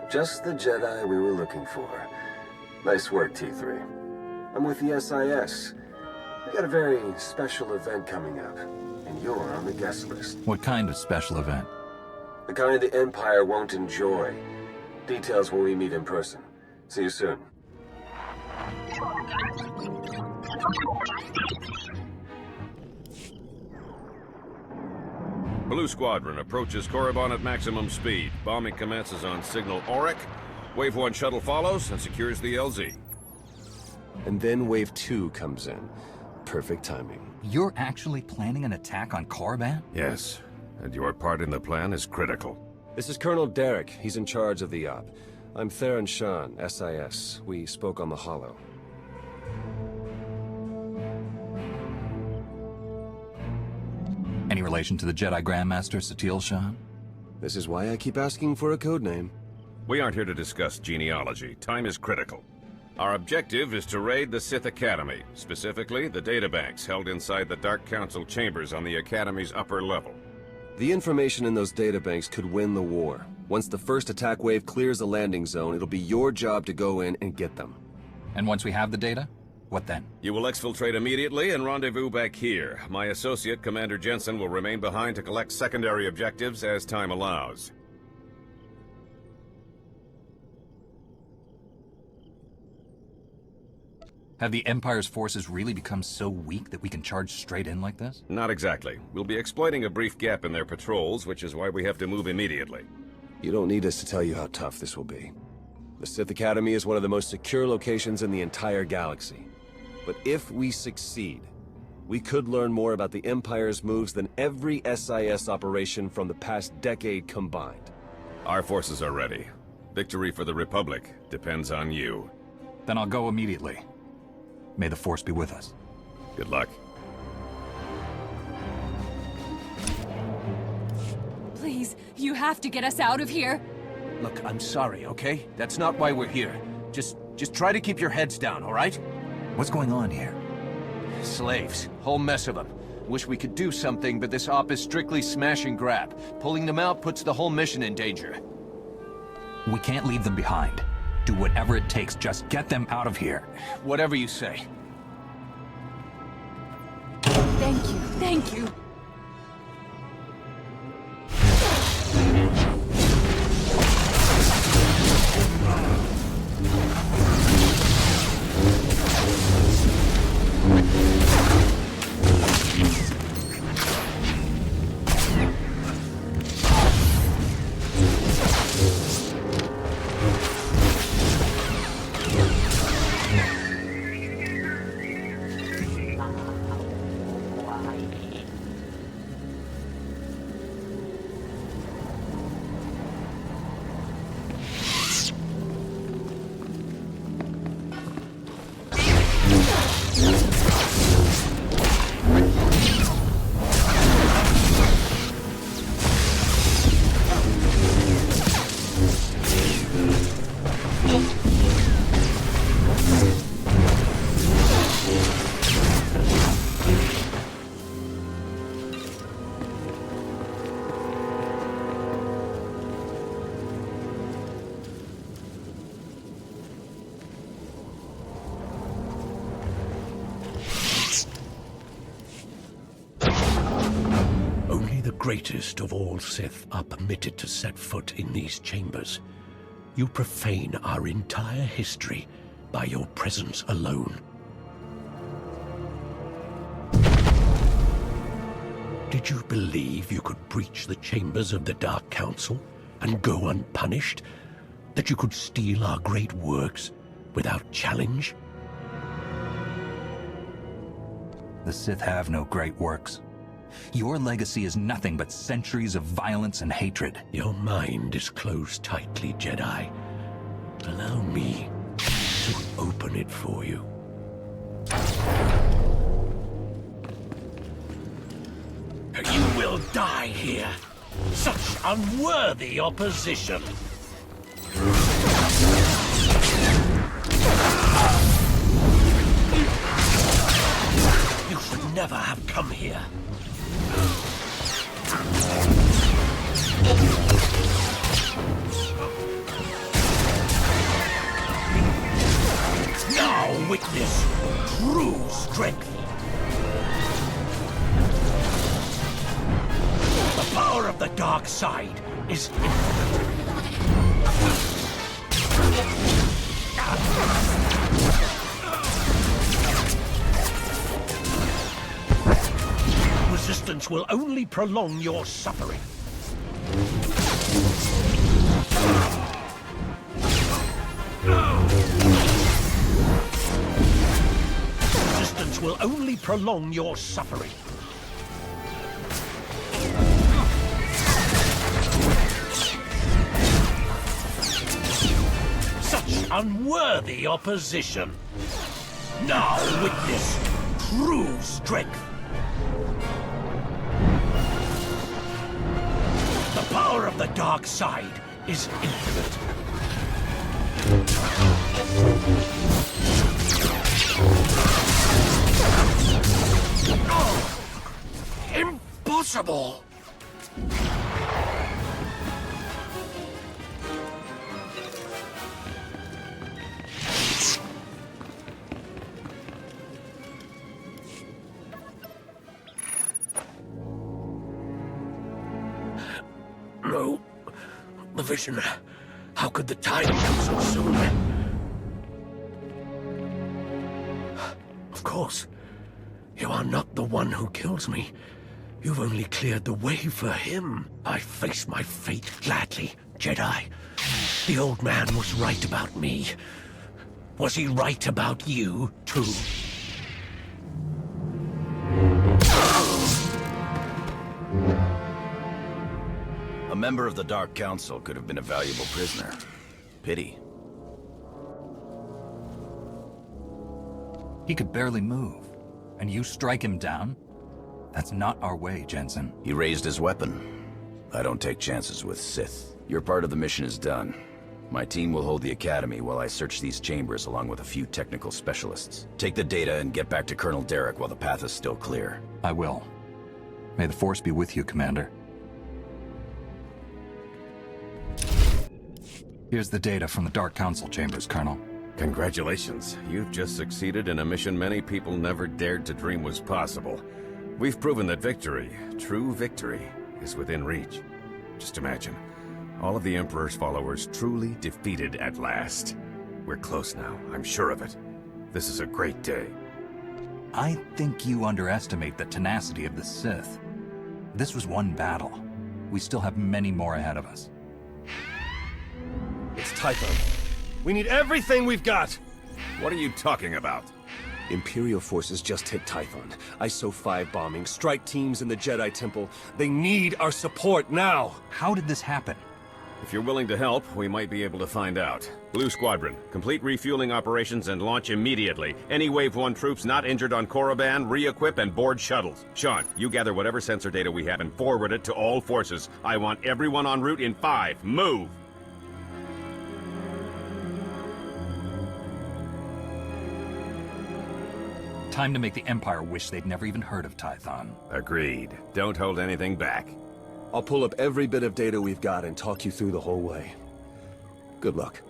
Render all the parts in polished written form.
Just the Jedi we were looking for. Nice work, T3. I'm with the SIS. We got a very special event coming up, and you're on the guest list. What kind of special event? The kind the Empire won't enjoy. Details when we meet in person. See you soon. Blue Squadron approaches Korriban at maximum speed. Bombing commences on signal Auric. Wave 1 shuttle follows and secures the LZ. And then Wave 2 comes in. Perfect timing. You're actually planning an attack on Korriban? Yes, and your part in the plan is critical. This is Colonel Derek. He's in charge of the op. I'm Theron Shan, SIS. We spoke on the holo. Any relation to the Jedi Grandmaster, Satele Shan? This is why I keep asking for a code name. We aren't here to discuss genealogy. Time is critical. Our objective is to raid the Sith Academy, specifically the databanks held inside the Dark Council chambers on the Academy's upper level. The information in those databanks could win the war. Once the first attack wave clears the landing zone, it'll be your job to go in and get them. And once we have the data, what then? You will exfiltrate immediately and rendezvous back here. My associate, Commander Jensen, will remain behind to collect secondary objectives as time allows. Have the Empire's forces really become so weak that we can charge straight in like this? Not exactly. We'll be exploiting a brief gap in their patrols, which is why we have to move immediately. You don't need us to tell you how tough this will be. The Sith Academy is one of the most secure locations in the entire galaxy. But if we succeed, we could learn more about the Empire's moves than every SIS operation from the past decade combined. Our forces are ready. Victory for the Republic depends on you. Then I'll go immediately. May the Force be with us. Good luck. Please, you have to get us out of here. Look, I'm sorry, okay? That's not why we're here. Just try to keep your heads down, all right? What's going on here? Slaves. Whole mess of them. Wish we could do something, but this op is strictly smash and grab. Pulling them out puts the whole mission in danger. We can't leave them behind. Do whatever it takes, just get them out of here. Whatever you say. Thank you, thank you. Greatest of all Sith are permitted to set foot in these chambers. You profane our entire history by your presence alone. Did you believe you could breach the chambers of the Dark Council and go unpunished? That you could steal our great works without challenge? The Sith have no great works. Your legacy is nothing but centuries of violence and hatred. Your mind is closed tightly, Jedi. Allow me to open it for you. You will die here. Such unworthy opposition. You should never have come here. dark side is infinite. Resistance will only prolong your suffering. Resistance will only prolong your suffering. Such unworthy opposition. Now witness true strength. The power of the dark side is infinite. Oh, impossible! No. The vision. How could the time come so soon? Of course. You are not the one who kills me. You've only cleared the way for him. I face my fate gladly, Jedi. The old man was right about me. Was he right about you, too? A member of the Dark Council could have been a valuable prisoner. Pity. He could barely move. And you strike him down? That's not our way, Jensen. He raised his weapon. I don't take chances with Sith. Your part of the mission is done. My team will hold the Academy while I search these chambers along with a few technical specialists. Take the data and get back to Colonel Derek while the path is still clear. I will. May the Force be with you, Commander. Here's the data from the Dark Council chambers, Colonel. Congratulations. You've just succeeded in a mission many people never dared to dream was possible. We've proven that victory, true victory, is within reach. Just imagine, all of the Emperor's followers truly defeated at last. We're close now, I'm sure of it. This is a great day. I think you underestimate the tenacity of the Sith. This was one battle. We still have many more ahead of us. It's Typhon. We need everything we've got! What are you talking about? Imperial forces just hit Typhon. ISO 5 bombing, strike teams in the Jedi Temple. They need our support now! How did this happen? If you're willing to help, we might be able to find out. Blue Squadron, complete refueling operations and launch immediately. Any Wave 1 troops not injured on Korriban, re-equip and board shuttles. Sean, you gather whatever sensor data we have and forward it to all forces. I want everyone en route in 5. Move! Time to make the Empire wish they'd never even heard of Tython. Agreed. Don't hold anything back. I'll pull up every bit of data we've got and talk you through the whole way. Good luck.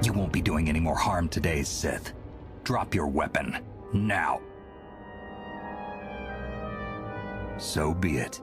You won't be doing any more harm today, Sith. Drop your weapon. Now. So be it.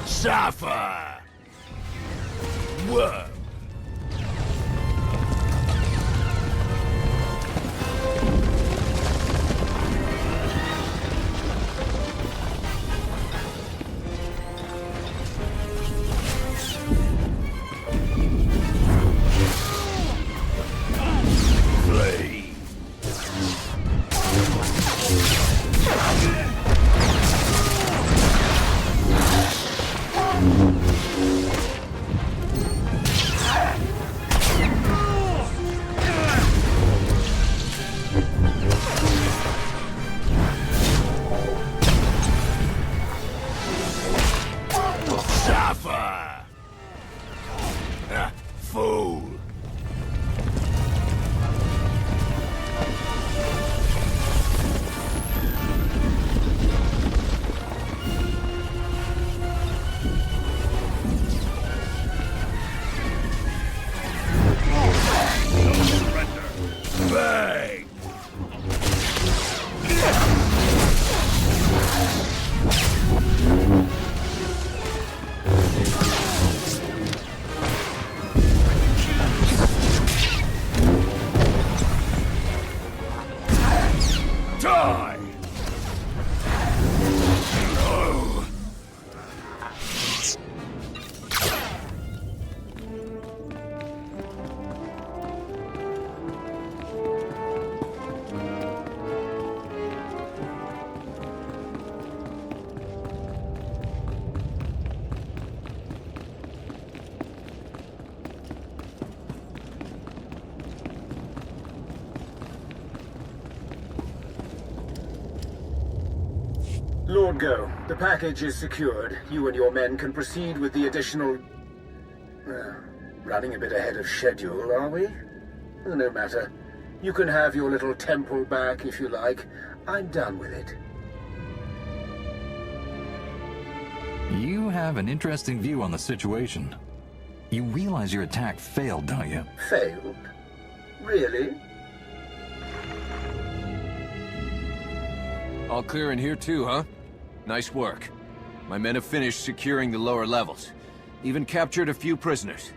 Suffer! Whoa! Play. Die! No! Lord Go, the package is secured. You and your men can proceed with the additional... running a bit ahead of schedule, are we? No matter. You can have your little temple back if you like. I'm done with it. You have an interesting view on the situation. You realize your attack failed, don't you? Failed? Really? All clear in here too, huh? Nice work. My men have finished securing the lower levels. Even captured a few prisoners.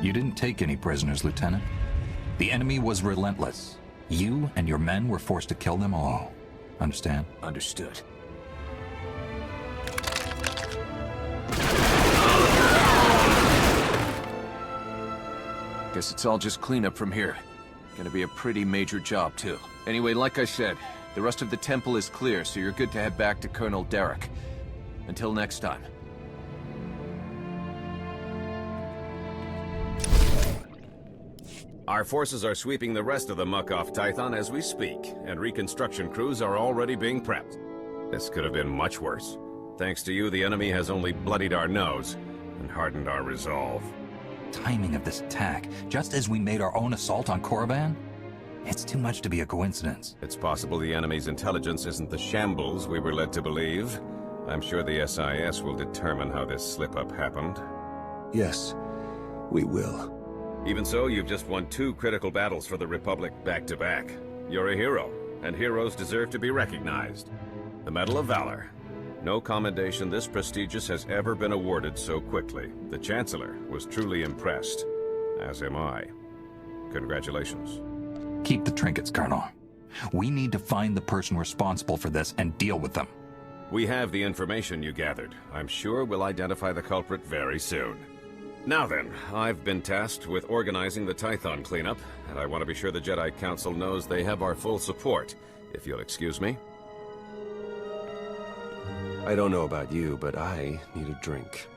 You didn't take any prisoners, Lieutenant. The enemy was relentless. You and your men were forced to kill them all. Understand? Understood. Guess it's all just cleanup from here. Gonna be a pretty major job, too. Anyway, like I said, the rest of the temple is clear, so you're good to head back to Colonel Derek. Until next time. Our forces are sweeping the rest of the muck off Tython as we speak, and reconstruction crews are already being prepped. This could have been much worse. Thanks to you, the enemy has only bloodied our nose and hardened our resolve. Timing of this attack, just as we made our own assault on Korriban? It's too much to be a coincidence. It's possible the enemy's intelligence isn't the shambles we were led to believe. I'm sure the SIS will determine how this slip-up happened. Yes, we will. Even so, you've just won 2 critical battles for the Republic back-to-back. You're a hero, and heroes deserve to be recognized. The Medal of Valor. No commendation this prestigious has ever been awarded so quickly. The Chancellor was truly impressed, as am I. Congratulations. Keep the trinkets, Colonel. We need to find the person responsible for this and deal with them. We have the information you gathered. I'm sure we'll identify the culprit very soon. Now then, I've been tasked with organizing the Tython cleanup, and I want to be sure the Jedi Council knows they have our full support, if you'll excuse me. I don't know about you, but I need a drink.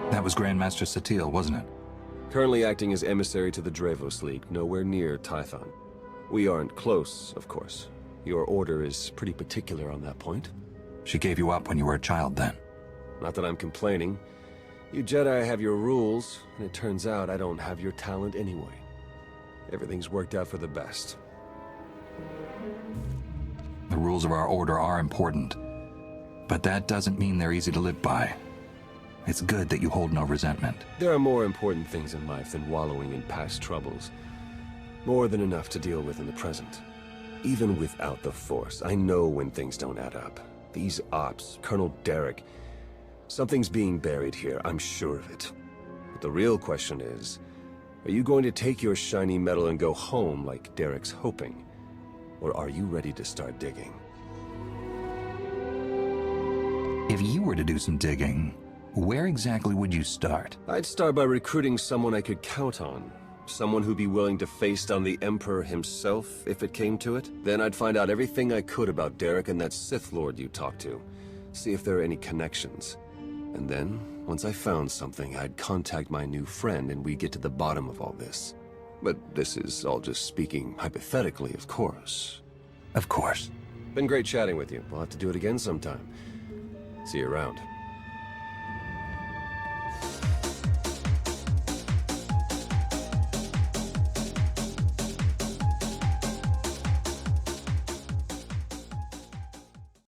That was Grandmaster Satil, wasn't it? Currently acting as emissary to the Drevos League, nowhere near Tython. We aren't close, of course. Your order is pretty particular on that point. She gave you up when you were a child, then? Not that I'm complaining. You Jedi have your rules, and it turns out I don't have your talent anyway. Everything's worked out for the best. The rules of our order are important, but that doesn't mean they're easy to live by. It's good that you hold no resentment. There are more important things in life than wallowing in past troubles. More than enough to deal with in the present. Even without the Force, I know when things don't add up. These ops, Colonel Derek, something's being buried here, I'm sure of it. But the real question is, are you going to take your shiny medal and go home like Derek's hoping? Or are you ready to start digging? If you were to do some digging, where exactly would you start? I'd start by recruiting someone I could count on. Someone who'd be willing to face down the Emperor himself, if it came to it. Then I'd find out everything I could about Derek and that Sith Lord you talked to. See if there are any connections. And then, once I found something, I'd contact my new friend and we'd get to the bottom of all this. But this is all just speaking hypothetically, of course. Of course. Been great chatting with you. We'll have to do it again sometime. See you around.